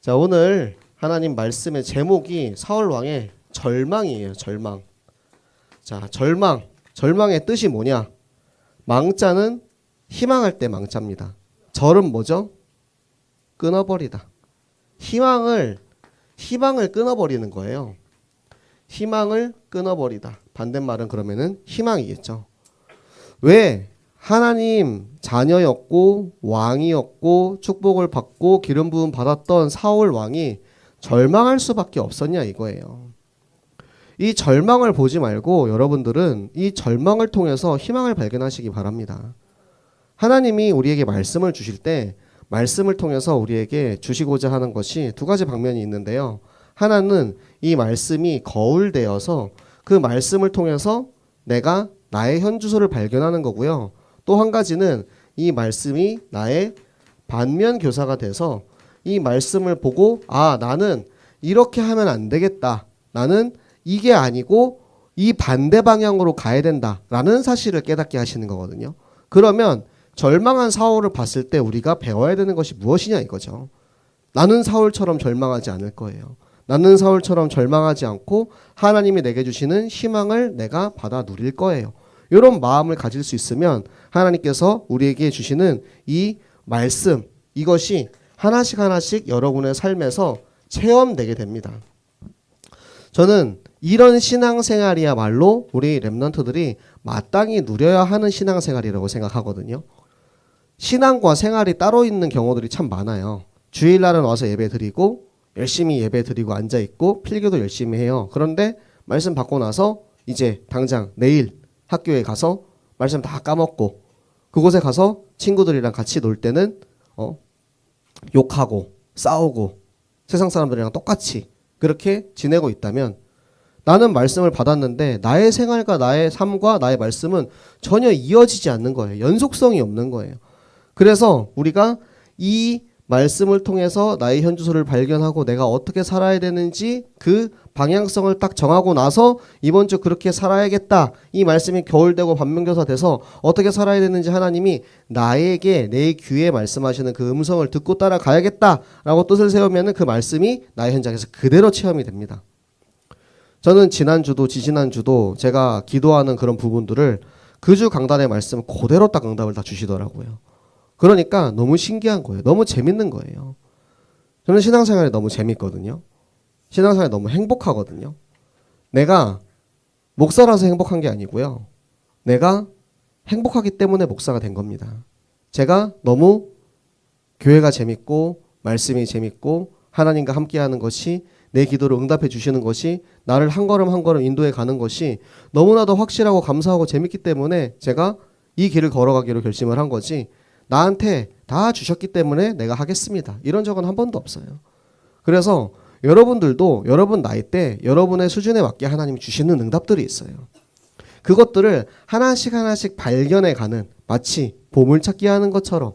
자, 오늘 하나님 말씀의 제목이 사울 왕의 절망이에요. 절망. 자, 절망의 뜻이 뭐냐? 망자는 희망할 때 망자입니다. 절은 뭐죠? 끊어버리다. 희망을 끊어버리는 거예요. 희망을 끊어버리다. 반대말은 그러면은 희망이겠죠. 왜? 하나님 자녀였고 왕이었고 축복을 받고 기름 부음 받았던 사울 왕이 절망할 수밖에 없었냐 이거예요. 이 절망을 보지 말고 여러분들은 이 절망을 통해서 희망을 발견하시기 바랍니다. 하나님이 우리에게 말씀을 주실 때 말씀을 통해서 우리에게 주시고자 하는 것이 두 가지 방면이 있는데요. 하나는 이 말씀이 거울되어서 그 말씀을 통해서 내가 나의 현주소를 발견하는 거고요. 또 한 가지는 이 말씀이 나의 반면 교사가 돼서 이 말씀을 보고 나는 이렇게 하면 안 되겠다. 나는 이게 아니고 이 반대 방향으로 가야 된다라는 사실을 깨닫게 하시는 거거든요. 그러면 절망한 사울을 봤을 때 우리가 배워야 되는 것이 무엇이냐 이거죠. 나는 사울처럼 절망하지 않을 거예요. 나는 사울처럼 절망하지 않고 하나님이 내게 주시는 희망을 내가 받아 누릴 거예요. 이런 마음을 가질 수 있으면 하나님께서 우리에게 주시는 이 말씀, 이것이 하나씩 여러분의 삶에서 체험되게 됩니다. 저는 이런 신앙생활이야말로 우리 렘넌트들이 마땅히 누려야 하는 신앙생활이라고 생각하거든요. 신앙과 생활이 따로 있는 경우들이 참 많아요. 주일날은 와서 예배 드리고 열심히 예배 드리고 앉아있고 필기도 열심히 해요. 그런데 말씀 받고 나서 이제 당장 내일 학교에 가서 말씀 다 까먹고 그곳에 가서 친구들이랑 같이 놀 때는 욕하고 싸우고 세상 사람들이랑 똑같이 그렇게 지내고 있다면 나는 말씀을 받았는데 나의 생활과 나의 삶과 나의 말씀은 전혀 이어지지 않는 거예요. 연속성이 없는 거예요. 그래서 우리가 이 말씀을 통해서 나의 현주소를 발견하고 내가 어떻게 살아야 되는지 그 방향성을 딱 정하고 나서 이번 주 그렇게 살아야겠다. 이 말씀이 겨울되고 반면교사 돼서 어떻게 살아야 되는지 하나님이 나에게 내 귀에 말씀하시는 그 음성을 듣고 따라가야겠다라고 뜻을 세우면 그 말씀이 나의 현장에서 그대로 체험이 됩니다. 저는 지난주도 지지난주도 제가 기도하는 그런 부분들을 그 주 강단의 말씀 그대로 딱 응답을 다 주시더라고요. 그러니까 너무 신기한 거예요. 너무 재밌는 거예요. 저는 신앙생활이 너무 재밌거든요. 신앙생활이 너무 행복하거든요. 내가 목사라서 행복한 게 아니고요. 내가 행복하기 때문에 목사가 된 겁니다. 제가 너무 교회가 재밌고 말씀이 재밌고 하나님과 함께하는 것이 내 기도를 응답해 주시는 것이 나를 한 걸음 한 걸음 인도해 가는 것이 너무나도 확실하고 감사하고 재밌기 때문에 제가 이 길을 걸어가기로 결심을 한 거지 나한테 다 주셨기 때문에 내가 하겠습니다. 이런 적은 한 번도 없어요. 그래서 여러분들도 여러분 나이 때 여러분의 수준에 맞게 하나님이 주시는 응답들이 있어요. 그것들을 하나씩 발견해 가는 마치 보물찾기 하는 것처럼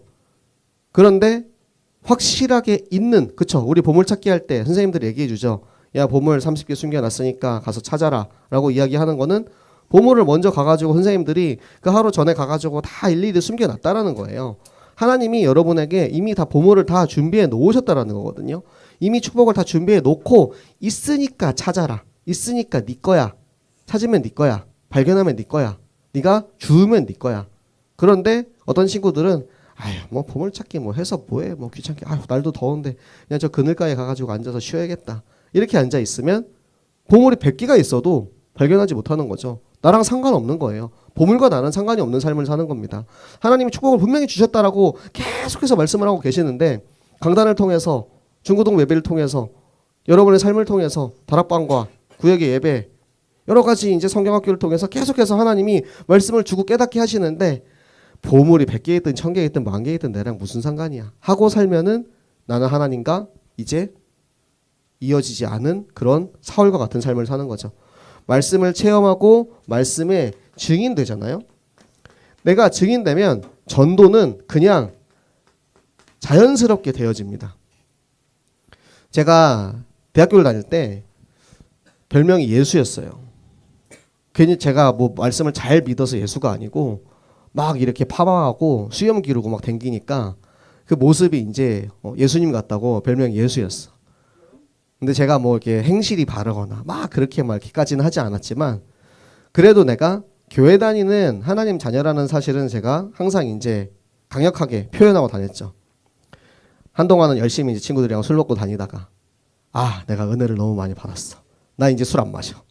그런데 확실하게 있는 그쵸? 우리 보물찾기 할 때 선생님들이 얘기해 주죠. 야 보물 30개 숨겨놨으니까 가서 찾아라 라고 이야기하는 거는 보물을 먼저 가가지고 선생님들이 그 하루 전에 가가지고 다 일일이 숨겨놨다라는 거예요. 하나님이 여러분에게 이미 다 보물을 다 준비해 놓으셨다라는 거거든요. 이미 축복을 다 준비해 놓고 있으니까 찾아라. 있으니까 네 거야. 찾으면 네 거야. 발견하면 네 거야. 네가 주우면 네 거야. 그런데 어떤 친구들은 뭐 보물찾기 뭐 해서 뭐해 뭐 귀찮게 날도 더운데 그냥 저 그늘가에 가가지고 앉아서 쉬어야겠다. 이렇게 앉아 있으면 보물이 100개가 있어도 발견하지 못하는 거죠. 나랑 상관없는 거예요. 보물과 나는 상관이 없는 삶을 사는 겁니다. 하나님이 축복을 분명히 주셨다라고 계속해서 말씀을 하고 계시는데 강단을 통해서 중고등 예배를 통해서 여러분의 삶을 통해서 다락방과 구역의 예배 여러 가지 이제 성경학교를 통해서 계속해서 하나님이 말씀을 주고 깨닫게 하시는데 보물이 100개 있든 1000개 있든 10,000개 있든 내랑 무슨 상관이야 하고 살면은 나는 하나님과 이제 이어지지 않은 그런 사울과 같은 삶을 사는 거죠. 말씀을 체험하고 말씀에 증인되잖아요. 내가 증인되면 전도는 그냥 자연스럽게 되어집니다. 제가 대학교를 다닐 때 별명이 예수였어요. 괜히 제가 뭐 말씀을 잘 믿어서 예수가 아니고 막 이렇게 파마하고 수염 기르고 막 댕기니까 그 모습이 이제 예수님 같다고 별명이 예수였어. 근데 제가 뭐 이렇게 행실이 바르거나 막 그렇게 막 이렇게까지는 하지 않았지만 그래도 내가 교회 다니는 하나님 자녀라는 사실은 제가 항상 이제 강력하게 표현하고 다녔죠. 한동안은 열심히 이제 친구들이랑 술 먹고 다니다가 내가 은혜를 너무 많이 받았어. 나 이제 술 안 마셔.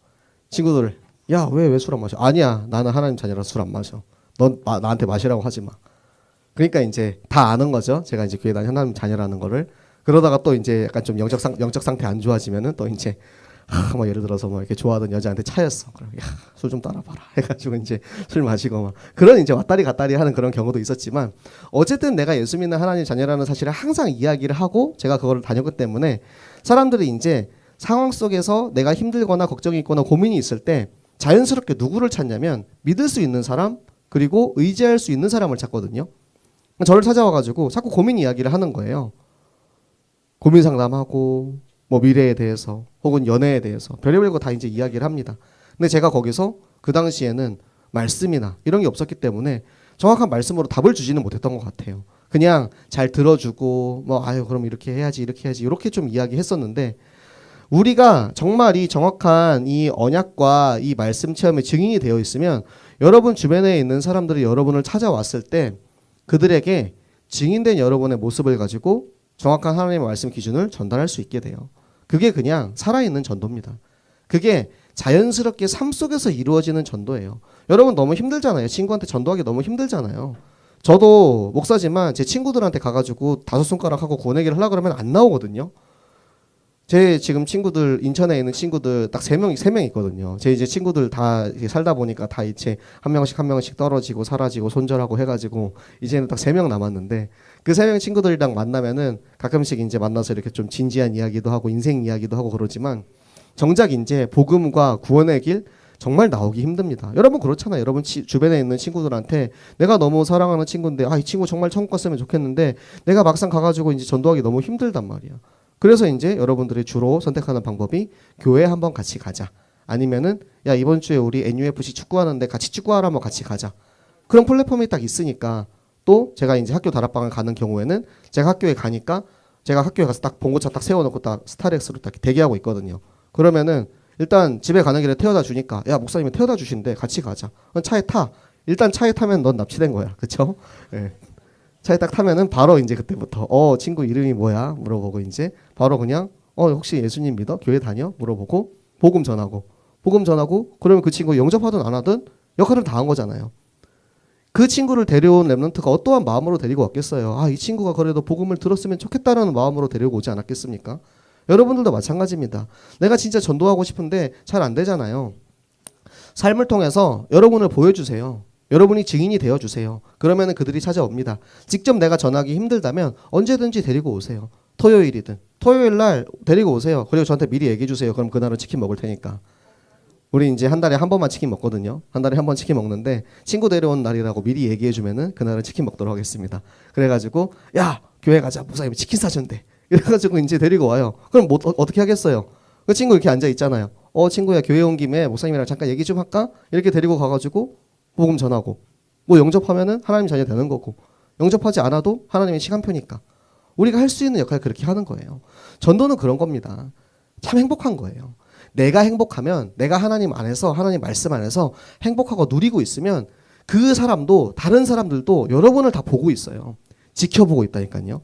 친구들 야, 왜 술 안 마셔? 아니야, 나는 하나님 자녀라서 술 안 마셔. 넌 나한테 마시라고 하지 마. 그러니까 이제 다 아는 거죠. 제가 이제 교회 다니는 하나님 자녀라는 거를. 그러다가 또 이제 약간 좀 영적 상태 안 좋아지면은 또 이제 뭐 예를 들어서 뭐 이렇게 좋아하던 여자한테 차였어. 그럼 술 좀 따라봐라 해가지고 이제 술 마시고 막 그런 이제 왔다리 갔다리 하는 그런 경우도 있었지만 어쨌든 내가 예수 믿는 하나님 자녀라는 사실을 항상 이야기를 하고 제가 그거를 다녔기 때문에 사람들이 이제 상황 속에서 내가 힘들거나 걱정이 있거나 고민이 있을 때 자연스럽게 누구를 찾냐면 믿을 수 있는 사람 그리고 의지할 수 있는 사람을 찾거든요. 저를 찾아와가지고 자꾸 고민 이야기를 하는 거예요. 고민 상담하고 뭐 미래에 대해서 혹은 연애에 대해서 별의별 거 다 이제 이야기를 합니다. 근데 제가 거기서 그 당시에는 말씀이나 이런 게 없었기 때문에 정확한 말씀으로 답을 주지는 못했던 것 같아요. 그냥 잘 들어주고 뭐 그럼 이렇게 해야지 이렇게 좀 이야기했었는데 우리가 정말 이 정확한 이 언약과 이 말씀 체험의 증인이 되어 있으면 여러분 주변에 있는 사람들이 여러분을 찾아왔을 때 그들에게 증인된 여러분의 모습을 가지고 정확한 하나님의 말씀 기준을 전달할 수 있게 돼요. 그게 그냥 살아있는 전도입니다. 그게 자연스럽게 삶 속에서 이루어지는 전도예요. 여러분 너무 힘들잖아요. 친구한테 전도하기 너무 힘들잖아요. 저도 목사지만 제 친구들한테 가가지고 5손가락하고 구원얘기를 하려고 그러면 안 나오거든요. 제 지금 친구들 인천에 있는 친구들 딱 3명 있거든요. 제 이제 친구들 다 살다 보니까 다 이제 한 명씩 떨어지고 사라지고 손절하고 해가지고 이제는 딱 3명 남았는데 그 3명 친구들이랑 만나면은 가끔씩 이제 만나서 이렇게 좀 진지한 이야기도 하고 인생 이야기도 하고 그러지만 정작 이제 복음과 구원의 길 정말 나오기 힘듭니다. 여러분 그렇잖아요. 여러분 주변에 있는 친구들한테 내가 너무 사랑하는 친구인데 이 친구 정말 천국 갔으면 좋겠는데 내가 막상 가가지고 이제 전도하기 너무 힘들단 말이야. 그래서 이제 여러분들이 주로 선택하는 방법이 교회 한번 같이 가자. 아니면은 야 이번 주에 우리 NUFC 축구하는데 같이 축구하러 한번 같이 가자. 그런 플랫폼이 딱 있으니까 또 제가 이제 학교 다락방을 가는 경우에는 제가 학교에 가니까 제가 학교에 가서 딱 봉고차 딱 세워놓고 딱 스타렉스로 딱 대기하고 있거든요. 그러면은 일단 집에 가는 길에 태워다 주니까 야 목사님이 태워다 주신대 같이 가자. 차에 타. 일단 차에 타면 넌 납치된 거야. 그쵸? 예. 차에 딱 타면은 바로 이제 그때부터 친구 이름이 뭐야 물어보고 이제 바로 그냥 혹시 예수님 믿어? 교회 다녀? 물어보고 복음 전하고 그러면 그 친구 영접하든 안 하든 역할을 다 한 거잖아요. 그 친구를 데려온 랩런트가 어떠한 마음으로 데리고 왔겠어요. 이 친구가 그래도 복음을 들었으면 좋겠다라는 마음으로 데리고 오지 않았겠습니까? 여러분들도 마찬가지입니다. 내가 진짜 전도하고 싶은데 잘 안 되잖아요. 삶을 통해서 여러분을 보여주세요. 여러분이 증인이 되어주세요. 그러면 그들이 찾아옵니다. 직접 내가 전하기 힘들다면 언제든지 데리고 오세요. 토요일이든 토요일 날 데리고 오세요. 그리고 저한테 미리 얘기해 주세요. 그럼 그날은 치킨 먹을 테니까. 우리 이제 한 달에 한 번만 치킨 먹거든요. 한 달에 한 번 치킨 먹는데 친구 데려온 날이라고 미리 얘기해 주면은 그날은 치킨 먹도록 하겠습니다. 그래가지고 야 교회 가자. 목사님이 치킨 사준대. 이래가지고 이제 데리고 와요. 그럼 뭐 어떻게 하겠어요? 그 친구 이렇게 앉아 있잖아요. 친구야 교회 온 김에 목사님이랑 잠깐 얘기 좀 할까? 이렇게 데리고 가가지고 복음 전하고 뭐 영접하면은 하나님 자녀 되는 거고 영접하지 않아도 하나님의 시간표니까 우리가 할 수 있는 역할을 그렇게 하는 거예요. 전도는 그런 겁니다. 참 행복한 거예요. 내가 행복하면 내가 하나님 안에서 하나님 말씀 안에서 행복하고 누리고 있으면 그 사람도 다른 사람들도 여러분을 다 보고 있어요. 지켜보고 있다니까요.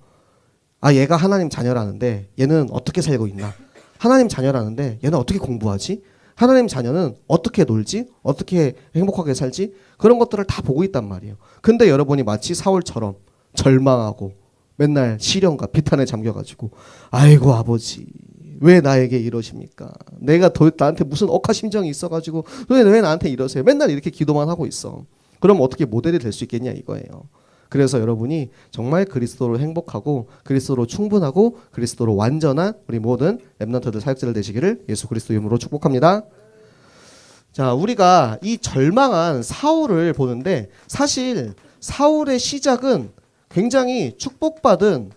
얘가 하나님 자녀라는데 얘는 어떻게 살고 있나? 하나님 자녀라는데 얘는 어떻게 공부하지? 하나님 자녀는 어떻게 놀지? 어떻게 행복하게 살지? 그런 것들을 다 보고 있단 말이에요. 근데 여러분이 마치 사울처럼 절망하고 맨날 시련과 비탄에 잠겨가지고 아이고 아버지 왜 나에게 이러십니까? 내가 나한테 무슨 억하심정이 있어가지고 왜 나한테 이러세요? 맨날 이렇게 기도만 하고 있어. 그럼 어떻게 모델이 될 수 있겠냐 이거예요. 그래서 여러분이 정말 그리스도로 행복하고 그리스도로 충분하고 그리스도로 완전한 우리 모든 랩런트들 사역자들 되시기를 예수 그리스도 이름으로 축복합니다. 자, 우리가 이 절망한 사울을 보는데 사실 사울의 시작은 굉장히 축복받은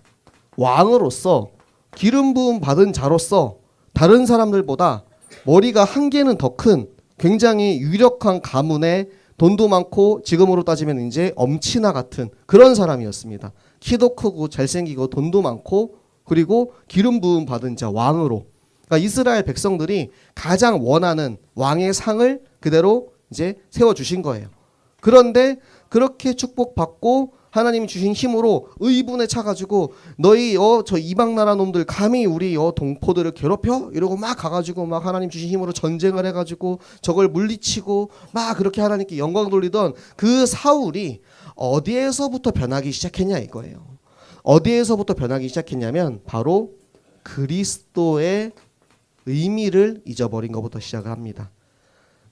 왕으로서 기름 부음 받은 자로서 다른 사람들보다 머리가 한 개는 더 큰 굉장히 유력한 가문의 돈도 많고 지금으로 따지면 이제 엄친아 같은 그런 사람이었습니다. 키도 크고 잘생기고 돈도 많고 그리고 기름 부음 받은 자 왕으로 그러니까 이스라엘 백성들이 가장 원하는 왕의 상을 그대로 이제 세워주신 거예요. 그런데 그렇게 축복받고 하나님이 주신 힘으로 의분에 차가지고 너희 저 이방 나라 놈들 감히 우리 동포들을 괴롭혀? 이러고 막 가가지고 막 하나님 주신 힘으로 전쟁을 해가지고 저걸 물리치고 막 그렇게 하나님께 영광 돌리던 그 사울이 어디에서부터 변하기 시작했냐 이거예요. 어디에서부터 변하기 시작했냐면 바로 그리스도의 의미를 잊어버린 것부터 시작을 합니다.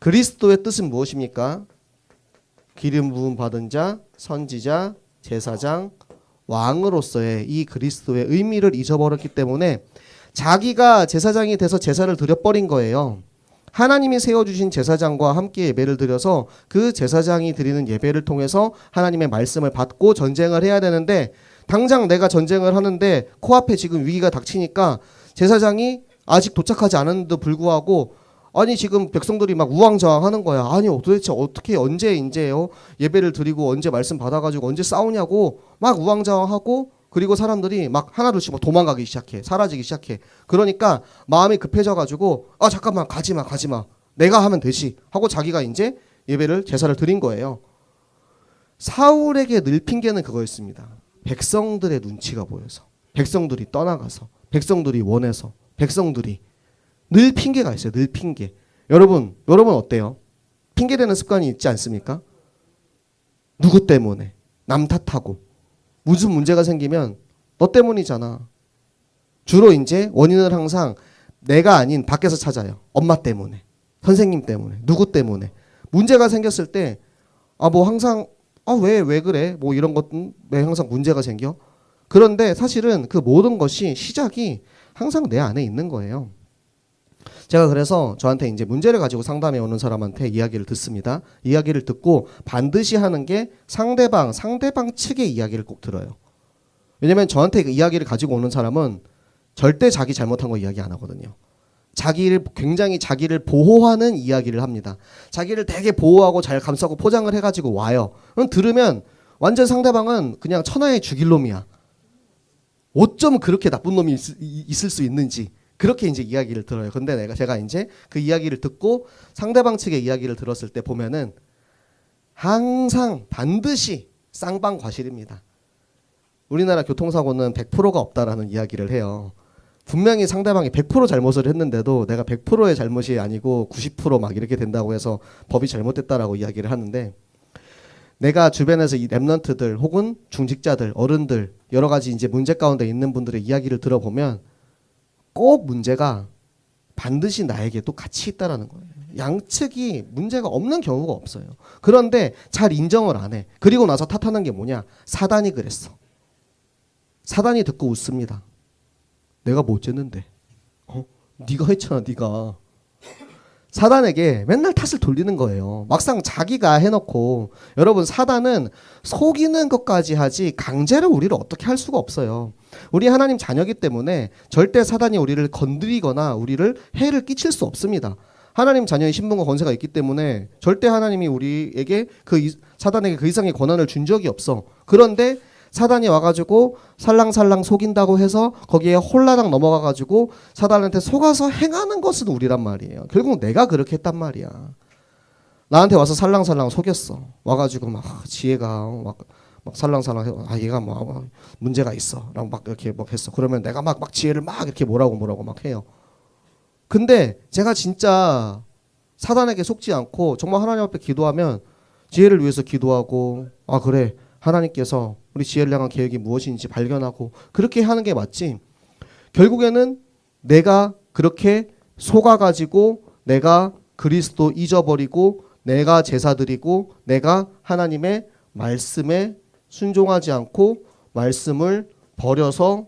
그리스도의 뜻은 무엇입니까? 기름 부음 받은 자, 선지자, 제사장, 왕으로서의 이 그리스도의 의미를 잊어버렸기 때문에 자기가 제사장이 돼서 제사를 드려버린 거예요. 하나님이 세워주신 제사장과 함께 예배를 드려서 그 제사장이 드리는 예배를 통해서 하나님의 말씀을 받고 전쟁을 해야 되는데 당장 내가 전쟁을 하는데 코앞에 지금 위기가 닥치니까 제사장이 아직 도착하지 않았는데도 불구하고 아니 지금 백성들이 막 우왕좌왕하는 거야. 아니 도대체 어떻게 언제 이제 예배를 드리고 언제 말씀 받아가지고 언제 싸우냐고 막 우왕좌왕하고 그리고 사람들이 막 하나둘씩 막 도망가기 시작해. 사라지기 시작해. 그러니까 마음이 급해져가지고 잠깐만 가지마 내가 하면 되지 하고 자기가 이제 예배를 제사를 드린 거예요. 사울에게 늘 핑계는 그거였습니다. 백성들의 눈치가 보여서 백성들이 떠나가서 백성들이 원해서 백성들이 늘 핑계가 있어요. 늘 핑계. 여러분 어때요? 핑계대는 습관이 있지 않습니까? 누구 때문에? 남 탓하고. 무슨 문제가 생기면 너 때문이잖아. 주로 이제 원인을 항상 내가 아닌 밖에서 찾아요. 엄마 때문에. 선생님 때문에. 누구 때문에. 문제가 생겼을 때 뭐 항상 왜 그래? 뭐 이런 것은 왜 항상 문제가 생겨? 그런데 사실은 그 모든 것이 시작이 항상 내 안에 있는 거예요. 제가 그래서 저한테 이제 문제를 가지고 상담해 오는 사람한테 이야기를 듣습니다. 이야기를 듣고 반드시 하는 게 상대방 측의 이야기를 꼭 들어요. 왜냐면 저한테 그 이야기를 가지고 오는 사람은 절대 자기 잘못한 거 이야기 안 하거든요. 굉장히 자기를 보호하는 이야기를 합니다. 자기를 되게 보호하고 잘 감싸고 포장을 해가지고 와요. 그럼 들으면 완전 상대방은 그냥 천하의 죽일 놈이야. 어쩜 그렇게 나쁜 놈이 있을 수 있는지. 그렇게 이제 이야기를 들어요. 근데 제가 이제 그 이야기를 듣고 상대방 측의 이야기를 들었을 때 보면은 항상 반드시 쌍방과실입니다. 우리나라 교통사고는 100%가 없다라는 이야기를 해요. 분명히 상대방이 100% 잘못을 했는데도 내가 100%의 잘못이 아니고 90% 이렇게 된다고 해서 법이 잘못됐다라고 이야기를 하는데 내가 주변에서 이 랩런트들 혹은 중직자들, 어른들 여러 가지 이제 문제 가운데 있는 분들의 이야기를 들어보면 꼭 문제가 반드시 나에게도 같이 있다라는 거예요. 양측이 문제가 없는 경우가 없어요. 그런데 잘 인정을 안 해. 그리고 나서 탓하는 게 뭐냐? 사단이 그랬어. 사단이 듣고 웃습니다. 내가 뭐 어쨌는데? 네가 했잖아, 네가. 사단에게 맨날 탓을 돌리는 거예요. 막상 자기가 해놓고 여러분 사단은 속이는 것까지 하지 강제로 우리를 어떻게 할 수가 없어요. 우리 하나님 자녀이기 때문에 절대 사단이 우리를 건드리거나 우리를 해를 끼칠 수 없습니다. 하나님 자녀의 신분과 권세가 있기 때문에 절대 하나님이 우리에게 사단에게 그 이상의 권한을 준 적이 없어. 그런데 사단이 와가지고 살랑살랑 속인다고 해서 거기에 홀라당 넘어가가지고 사단한테 속아서 행하는 것은 우리란 말이에요. 결국 내가 그렇게 했단 말이야. 나한테 와서 살랑살랑 속였어. 와가지고 막 지혜가 막 살랑살랑 해. 얘가 뭐 문제가 있어. 라고 막 이렇게 막 했어. 그러면 내가 막 지혜를 막 이렇게 뭐라고 막 해요. 근데 제가 진짜 사단에게 속지 않고 정말 하나님 앞에 기도하면 지혜를 위해서 기도하고 그래. 하나님께서 우리 지혜를 향한 계획이 무엇인지 발견하고 그렇게 하는 게 맞지. 결국에는 내가 그렇게 속아가지고 내가 그리스도 잊어버리고 내가 제사 드리고 내가 하나님의 말씀에 순종하지 않고 말씀을 버려서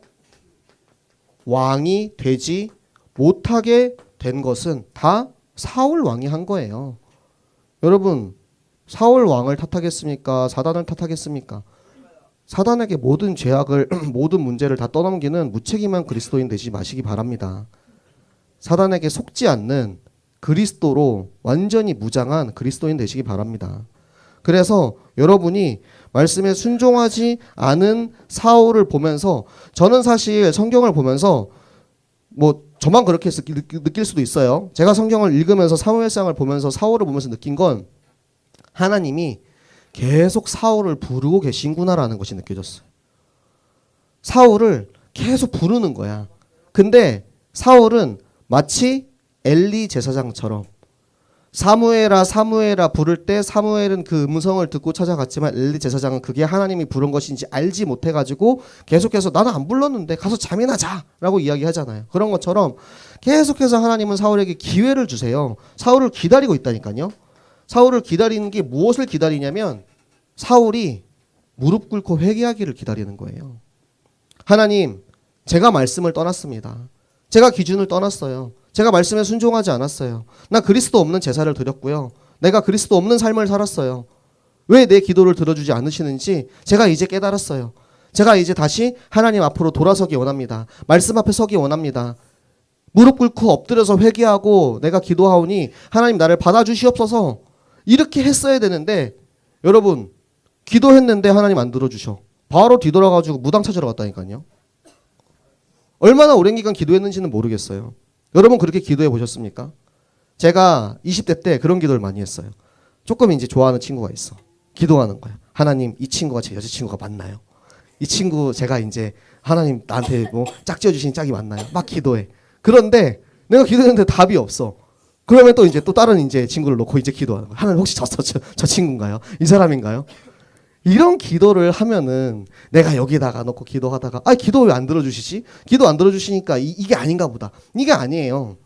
왕이 되지 못하게 된 것은 다 사울 왕이 한 거예요. 여러분 사울 왕을 탓하겠습니까? 사단을 탓하겠습니까? 사단에게 모든 죄악을 모든 문제를 다 떠넘기는 무책임한 그리스도인 되지 마시기 바랍니다. 사단에게 속지 않는 그리스도로 완전히 무장한 그리스도인 되시기 바랍니다. 그래서 여러분이 말씀에 순종하지 않은 사울을 보면서 저는 사실 성경을 보면서 저만 그렇게 느낄 수도 있어요. 제가 성경을 읽으면서 사무엘상을 보면서 사울을 보면서 느낀 건 하나님이 계속 사울을 부르고 계신구나라는 것이 느껴졌어요. 사울을 계속 부르는 거야. 근데 사울은 마치 엘리 제사장처럼 사무엘아 사무엘아 부를 때 사무엘은 그 음성을 듣고 찾아갔지만 엘리 제사장은 그게 하나님이 부른 것인지 알지 못해가지고 계속해서 나는 안 불렀는데 가서 잠이나 자라고 이야기하잖아요. 그런 것처럼 계속해서 하나님은 사울에게 기회를 주세요. 사울을 기다리고 있다니까요. 사울을 기다리는 게 무엇을 기다리냐면 사울이 무릎 꿇고 회개하기를 기다리는 거예요. 하나님, 제가 말씀을 떠났습니다. 제가 기준을 떠났어요. 제가 말씀에 순종하지 않았어요. 나 그리스도 없는 제사를 드렸고요. 내가 그리스도 없는 삶을 살았어요. 왜 내 기도를 들어주지 않으시는지 제가 이제 깨달았어요. 제가 이제 다시 하나님 앞으로 돌아서기 원합니다. 말씀 앞에 서기 원합니다. 무릎 꿇고 엎드려서 회개하고 내가 기도하오니 하나님 나를 받아주시옵소서. 이렇게 했어야 되는데 여러분 기도했는데 하나님 안 들어주셔. 바로 뒤돌아가지고 무당 찾으러 갔다니까요. 얼마나 오랜 기간 기도했는지는 모르겠어요. 여러분 그렇게 기도해 보셨습니까? 제가 20대 때 그런 기도를 많이 했어요. 조금 이제 좋아하는 친구가 있어. 기도하는 거야. 하나님 이 친구가 제 여자친구가 맞나요? 이 친구 제가 이제 하나님 나한테 뭐 짝지어 주신 짝이 맞나요? 막 기도해. 그런데 내가 기도했는데 답이 없어. 그러면 또 이제 또 다른 이제 친구를 놓고 이제 기도하는 거야. 하나님 혹시 저 친구인가요? 이 사람인가요? 이런 기도를 하면은 내가 여기다가 놓고 기도하다가 기도 왜 안 들어주시지? 기도 안 들어주시니까 이게 아닌가 보다. 이게 아니에요.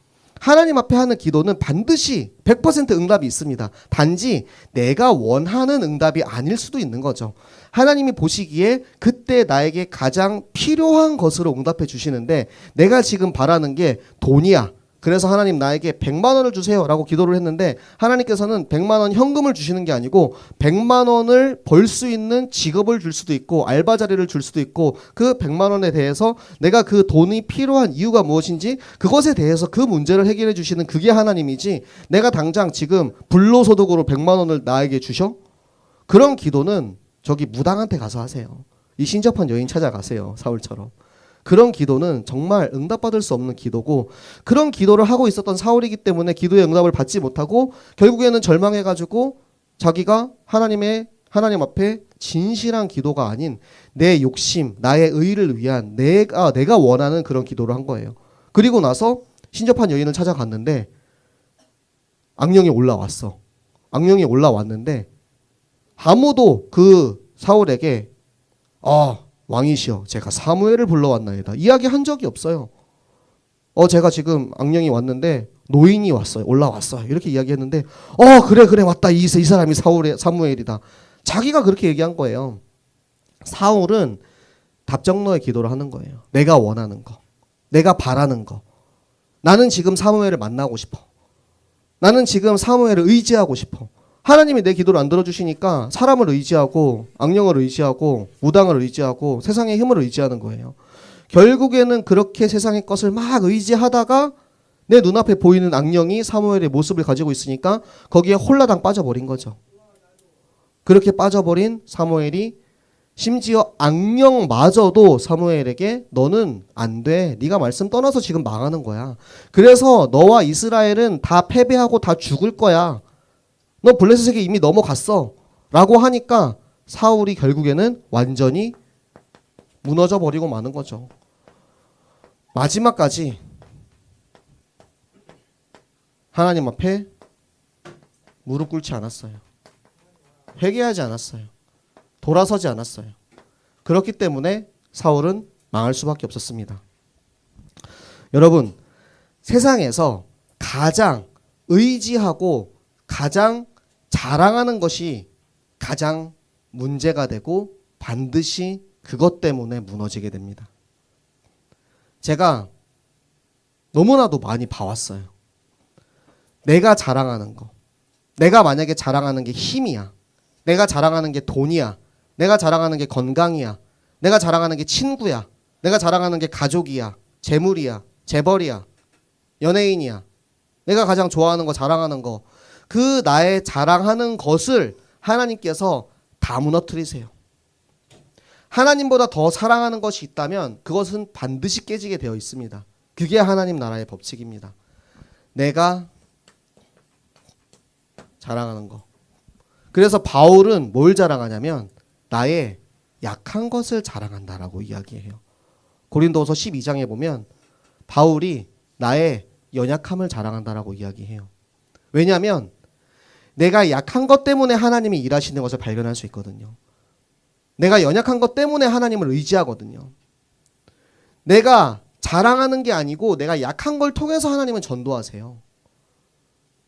하나님 앞에 하는 기도는 반드시 100% 응답이 있습니다. 단지 내가 원하는 응답이 아닐 수도 있는 거죠. 하나님이 보시기에 그때 나에게 가장 필요한 것으로 응답해 주시는데 내가 지금 바라는 게 돈이야. 그래서 하나님 나에게 100만 원을 주세요 라고 기도를 했는데 하나님께서는 100만 원 현금을 주시는 게 아니고 100만 원을 벌 수 있는 직업을 줄 수도 있고 알바 자리를 줄 수도 있고 그 100만 원에 대해서 내가 그 돈이 필요한 이유가 무엇인지 그것에 대해서 그 문제를 해결해 주시는 그게 하나님이지 내가 당장 지금 불로소득으로 100만 원을 나에게 주셔? 그런 기도는 저기 무당한테 가서 하세요. 이 신접한 여인 찾아가세요. 사울처럼. 그런 기도는 정말 응답받을 수 없는 기도고 그런 기도를 하고 있었던 사울이기 때문에 기도의 응답을 받지 못하고 결국에는 절망해가지고 자기가 하나님 앞에 진실한 기도가 아닌 내 욕심, 나의 의를 위한 내가 원하는 그런 기도를 한 거예요. 그리고 나서 신접한 여인을 찾아갔는데 악령이 올라왔어. 악령이 올라왔는데 아무도 그 사울에게 왕이시여 제가 사무엘을 불러왔나이다 이야기한 적이 없어요. 제가 지금 악령이 왔는데 노인이 왔어요. 올라왔어요. 이렇게 이야기했는데 그래 맞다 이 사람이 사무엘이다. 자기가 그렇게 얘기한 거예요. 사울은 답정너의 기도를 하는 거예요. 내가 원하는 거, 내가 바라는 거. 나는 지금 사무엘을 만나고 싶어. 나는 지금 사무엘을 의지하고 싶어. 하나님이 내 기도를 안 들어주시니까 사람을 의지하고 악령을 의지하고 무당을 의지하고 세상의 힘을 의지하는 거예요. 결국에는 그렇게 세상의 것을 막 의지하다가 내 눈앞에 보이는 악령이 사무엘의 모습을 가지고 있으니까 거기에 홀라당 빠져버린 거죠. 그렇게 빠져버린 사무엘이 심지어 악령마저도 사무엘에게 너는 안 돼. 네가 말씀 떠나서 지금 망하는 거야. 그래서 너와 이스라엘은 다 패배하고 다 죽을 거야. 너 블레셋에게 이미 넘어갔어 라고 하니까 사울이 결국에는 완전히 무너져 버리고 마는 거죠. 마지막까지 하나님 앞에 무릎 꿇지 않았어요. 회개하지 않았어요. 돌아서지 않았어요. 그렇기 때문에 사울은 망할 수밖에 없었습니다. 여러분, 세상에서 가장 의지하고 가장 자랑하는 것이 가장 문제가 되고 반드시 그것 때문에 무너지게 됩니다. 제가 너무나도 많이 봐왔어요. 내가 자랑하는 거. 내가 만약에 자랑하는 게 힘이야. 내가 자랑하는 게 돈이야. 내가 자랑하는 게 건강이야. 내가 자랑하는 게 친구야. 내가 자랑하는 게 가족이야. 재물이야. 재벌이야. 연예인이야. 내가 가장 좋아하는 거 자랑하는 거. 그 나의 자랑하는 것을 하나님께서 다 무너뜨리세요. 하나님보다 더 사랑하는 것이 있다면 그것은 반드시 깨지게 되어 있습니다. 그게 하나님 나라의 법칙입니다. 내가 자랑하는 거. 그래서 바울은 뭘 자랑하냐면 나의 약한 것을 자랑한다라고 이야기해요. 고린도후서 12장에 보면 바울이 나의 연약함을 자랑한다라고 이야기해요. 왜냐하면 내가 약한 것 때문에 하나님이 일하시는 것을 발견할 수 있거든요. 내가 연약한 것 때문에 하나님을 의지하거든요. 내가 자랑하는 게 아니고 내가 약한 걸 통해서 하나님은 전도하세요.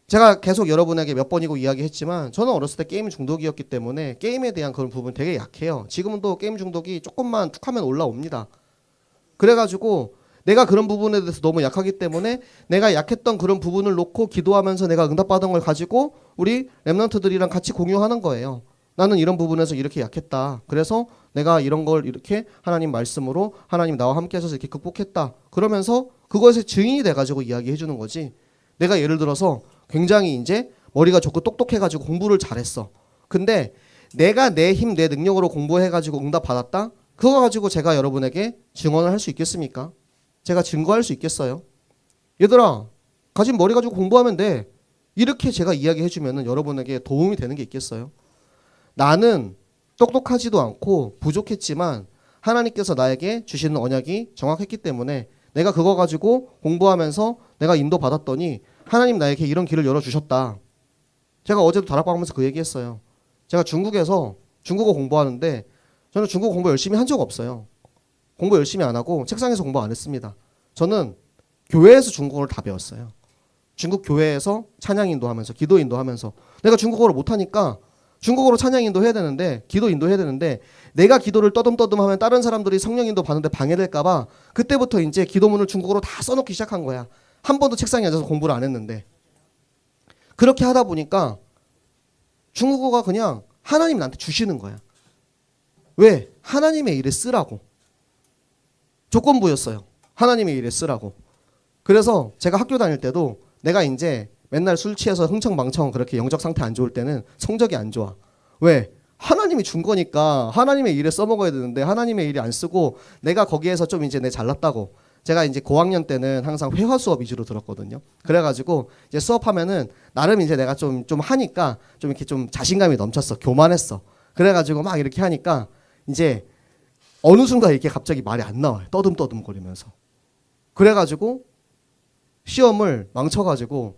제가 계속 여러분에게 몇 번이고 이야기했지만 저는 어렸을 때 게임 중독이었기 때문에 게임에 대한 그런 부분 되게 약해요. 지금은 또 게임 중독이 조금만 툭 하면 올라옵니다. 그래가지고 내가 그런 부분에 대해서 너무 약하기 때문에 내가 약했던 그런 부분을 놓고 기도하면서 내가 응답받은 걸 가지고 우리 렘넌트들이랑 같이 공유하는 거예요. 나는 이런 부분에서 이렇게 약했다. 그래서 내가 이런 걸 이렇게 하나님 말씀으로 하나님 나와 함께 하셔서 이렇게 극복했다. 그러면서 그것의 증인이 돼가지고 이야기해 주는 거지. 내가 예를 들어서 굉장히 이제 머리가 좋고 똑똑해가지고 공부를 잘했어. 근데 내가 내 힘, 내 능력으로 공부해가지고 응답 받았다? 그거 가지고 제가 여러분에게 증언을 할 수 있겠습니까? 제가 증거할 수 있겠어요? 얘들아, 가진 머리 가지고 공부하면 돼. 이렇게 제가 이야기해주면 여러분에게 도움이 되는 게 있겠어요? 나는 똑똑하지도 않고 부족했지만 하나님께서 나에게 주시는 언약이 정확했기 때문에 내가 그거 가지고 공부하면서 내가 인도 받았더니 하나님 나에게 이런 길을 열어주셨다. 제가 어제도 다락방 하면서 그 얘기했어요. 제가 중국에서 중국어 공부하는데 저는 중국어 공부 열심히 한 적 없어요. 공부 열심히 안 하고 책상에서 공부 안 했습니다. 저는 교회에서 중국어를 다 배웠어요. 중국 교회에서 찬양 인도하면서 기도 인도하면서 내가 중국어를 못하니까 중국어로 찬양 인도해야 되는데 기도 인도해야 되는데 내가 기도를 떠듬떠듬하면 다른 사람들이 성령 인도 받는데 방해될까 봐 그때부터 이제 기도문을 중국어로 다 써놓기 시작한 거야. 한 번도 책상에 앉아서 공부를 안 했는데 그렇게 하다 보니까 중국어가 그냥 하나님 나한테 주시는 거야. 왜? 하나님의 일에 쓰라고. 조건부였어요. 하나님의 일에 쓰라고. 그래서 제가 학교 다닐 때도 내가 이제 맨날 술 취해서 흥청망청 그렇게 영적 상태 안 좋을 때는 성적이 안 좋아. 왜? 하나님이 준 거니까 하나님의 일에 써먹어야 되는데 하나님의 일이 안 쓰고 내가 거기에서 좀 이제 내 잘났다고. 제가 이제 고학년 때는 항상 회화 수업 위주로 들었거든요. 그래가지고 이제 수업하면은 나름 이제 내가 좀 하니까 좀 이렇게 좀 자신감이 넘쳤어. 교만했어. 그래가지고 막 이렇게 하니까 이제 어느 순간 이렇게 갑자기 말이 안 나와요. 떠듬떠듬거리면서. 그래가지고 시험을 망쳐가지고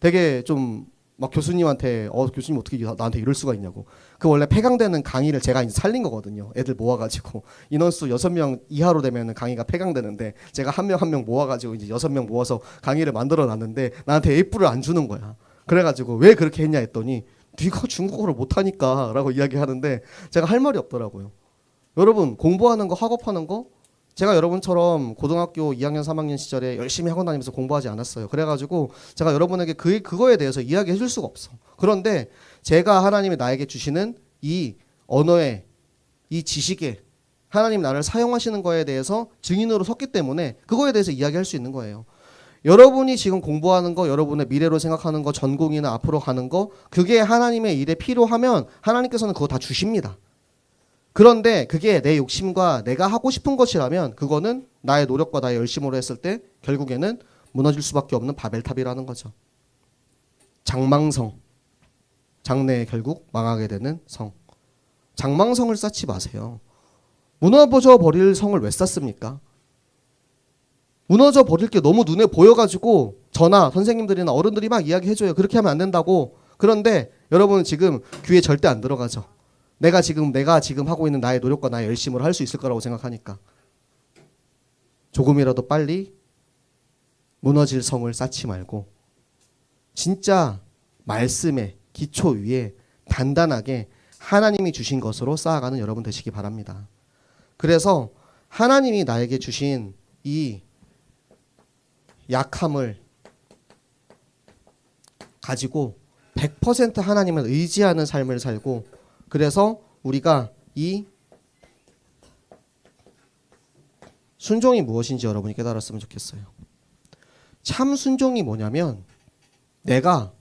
되게 좀 막 교수님한테 교수님 어떻게 나한테 이럴 수가 있냐고. 그 원래 폐강되는 강의를 제가 이제 살린 거거든요. 애들 모아가지고 인원수 6명 이하로 되면 강의가 폐강되는데 제가 한 명 한 명 모아가지고 이제 6명 모아서 강의를 만들어 놨는데 나한테 A뿔을 안 주는 거야. 그래가지고 왜 그렇게 했냐 했더니 네가 중국어를 못하니까 라고 이야기하는데 제가 할 말이 없더라고요. 여러분 공부하는 거 학업하는 거 제가 여러분처럼 고등학교 2학년 3학년 시절에 열심히 학원 다니면서 공부하지 않았어요. 그래가지고 제가 여러분에게 그거에 대해서 이야기해 줄 수가 없어. 그런데 제가 하나님이 나에게 주시는 이 언어에 이 지식에 하나님 나를 사용하시는 거에 대해서 증인으로 섰기 때문에 그거에 대해서 이야기할 수 있는 거예요. 여러분이 지금 공부하는 거, 여러분의 미래로 생각하는 거, 전공이나 앞으로 가는 거, 그게 하나님의 일에 필요하면 하나님께서는 그거 다 주십니다. 그런데 그게 내 욕심과 내가 하고 싶은 것이라면 그거는 나의 노력과 나의 열심으로 했을 때 결국에는 무너질 수밖에 없는 바벨탑이라는 거죠. 장망성. 장래에 결국 망하게 되는 성. 장망성을 쌓지 마세요. 무너져 버릴 성을 왜 쌓습니까? 무너져 버릴 게 너무 눈에 보여가지고 저나 선생님들이나 어른들이 막 이야기해줘요. 그렇게 하면 안 된다고. 그런데 여러분은 지금 귀에 절대 안 들어가죠. 내가 지금 하고 있는 나의 노력과 나의 열심으로 할 수 있을 거라고 생각하니까 조금이라도 빨리 무너질 성을 쌓지 말고 진짜 말씀의 기초 위에 단단하게 하나님이 주신 것으로 쌓아가는 여러분 되시기 바랍니다. 그래서 하나님이 나에게 주신 이 약함을 가지고 100% 하나님을 의지하는 삶을 살고 그래서 우리가 이 순종이 무엇인지 여러분이 깨달았으면 좋겠어요. 참 순종이 뭐냐면 내가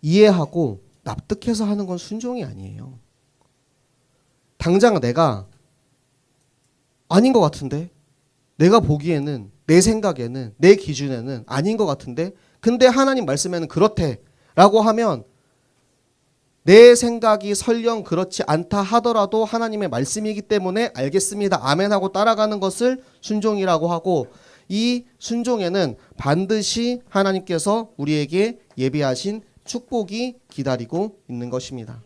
이해하고 납득해서 하는 건 순종이 아니에요. 당장 내가 아닌 것 같은데 내가 보기에는 내 생각에는, 내 기준에는 아닌 것 같은데 근데 하나님 말씀에는 그렇대 라고 하면 내 생각이 설령 그렇지 않다 하더라도 하나님의 말씀이기 때문에 알겠습니다. 아멘 하고 따라가는 것을 순종이라고 하고, 이 순종에는 반드시 하나님께서 우리에게 예비하신 축복이 기다리고 있는 것입니다.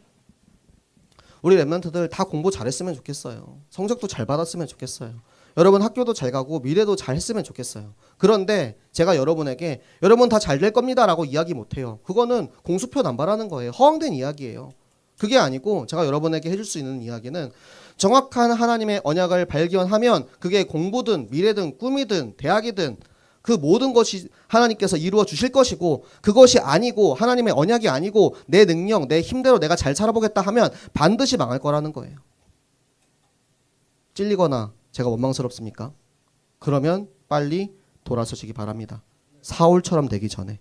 우리 랩런트들 다 공부 잘했으면 좋겠어요. 성적도 잘 받았으면 좋겠어요. 여러분 학교도 잘 가고 미래도 잘 했으면 좋겠어요. 그런데 제가 여러분에게 여러분 다 잘 될 겁니다 라고 이야기 못해요. 그거는 공수표 남발하는 거예요. 허황된 이야기예요. 그게 아니고 제가 여러분에게 해줄 수 있는 이야기는 정확한 하나님의 언약을 발견하면 그게 공부든 미래든 꿈이든 대학이든 그 모든 것이 하나님께서 이루어 주실 것이고, 그것이 아니고 하나님의 언약이 아니고 내 능력, 내 힘대로 내가 잘 살아보겠다 하면 반드시 망할 거라는 거예요. 찔리거나 제가 원망스럽습니까? 그러면 빨리 돌아서시기 바랍니다. 사울처럼 되기 전에.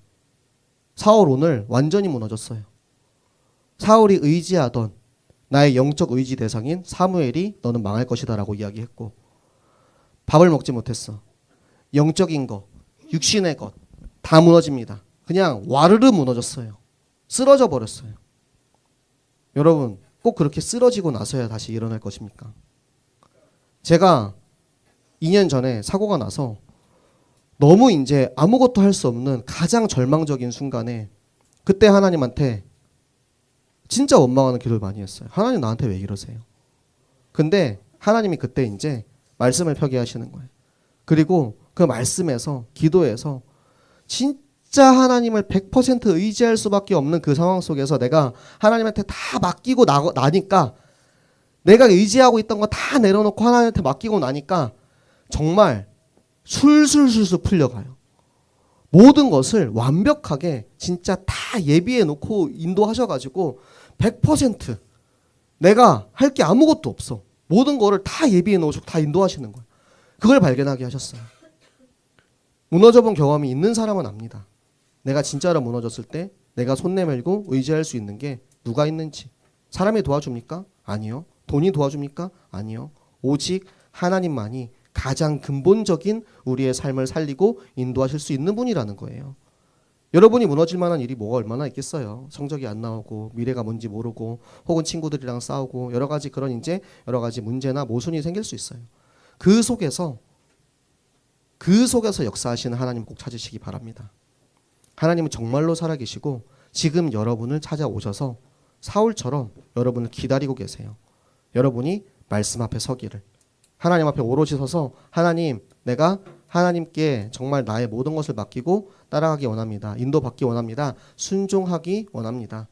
사울 오늘 완전히 무너졌어요. 사울이 의지하던 나의 영적 의지 대상인 사무엘이 너는 망할 것이다 라고 이야기했고, 밥을 먹지 못했어. 영적인 것, 육신의 것 다 무너집니다. 그냥 와르르 무너졌어요. 쓰러져 버렸어요. 여러분 꼭 그렇게 쓰러지고 나서야 다시 일어날 것입니까? 제가 2년 전에 사고가 나서 너무 이제 아무것도 할 수 없는 가장 절망적인 순간에 그때 하나님한테 진짜 원망하는 기도를 많이 했어요. 하나님 나한테 왜 이러세요? 근데 하나님이 그때 이제 말씀을 펴게 하시는 거예요. 그리고 그 말씀에서, 기도에서 진짜 하나님을 100% 의지할 수밖에 없는 그 상황 속에서 내가 하나님한테 다 맡기고 나니까, 내가 의지하고 있던 거 다 내려놓고 하나님한테 맡기고 나니까 정말 술술술술 풀려가요. 모든 것을 완벽하게 진짜 다 예비해 놓고 인도하셔가지고 100% 내가 할 게 아무것도 없어. 모든 거를 다 예비해 놓으시고 다 인도하시는 거예요. 그걸 발견하게 하셨어요. 무너져 본 경험이 있는 사람은 압니다. 내가 진짜로 무너졌을 때 내가 손 내밀고 의지할 수 있는 게 누가 있는지. 사람이 도와줍니까? 아니요. 돈이 도와줍니까? 아니요. 오직 하나님만이 가장 근본적인 우리의 삶을 살리고 인도하실 수 있는 분이라는 거예요. 여러분이 무너질 만한 일이 뭐가 얼마나 있겠어요. 성적이 안 나오고 미래가 뭔지 모르고 혹은 친구들이랑 싸우고 여러 가지 그런 이제 여러 가지 문제나 모순이 생길 수 있어요. 그 속에서 역사하시는 하나님 꼭 찾으시기 바랍니다. 하나님은 정말로 살아계시고 지금 여러분을 찾아오셔서 사울처럼 여러분을 기다리고 계세요. 여러분이 말씀 앞에 서기를, 하나님 앞에 오롯이 서서 하나님, 내가 하나님께 정말 나의 모든 것을 맡기고 따라가기 원합니다. 인도받기 원합니다. 순종하기 원합니다.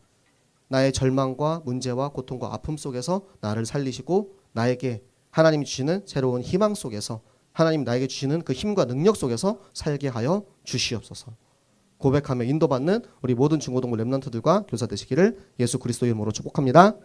나의 절망과 문제와 고통과 아픔 속에서 나를 살리시고 나에게 하나님이 주시는 새로운 희망 속에서 하나님 나에게 주시는 그 힘과 능력 속에서 살게 하여 주시옵소서. 고백하며 인도받는 우리 모든 중고등부 랩런트들과 교사 되시기를 예수 그리스도 이름으로 축복합니다.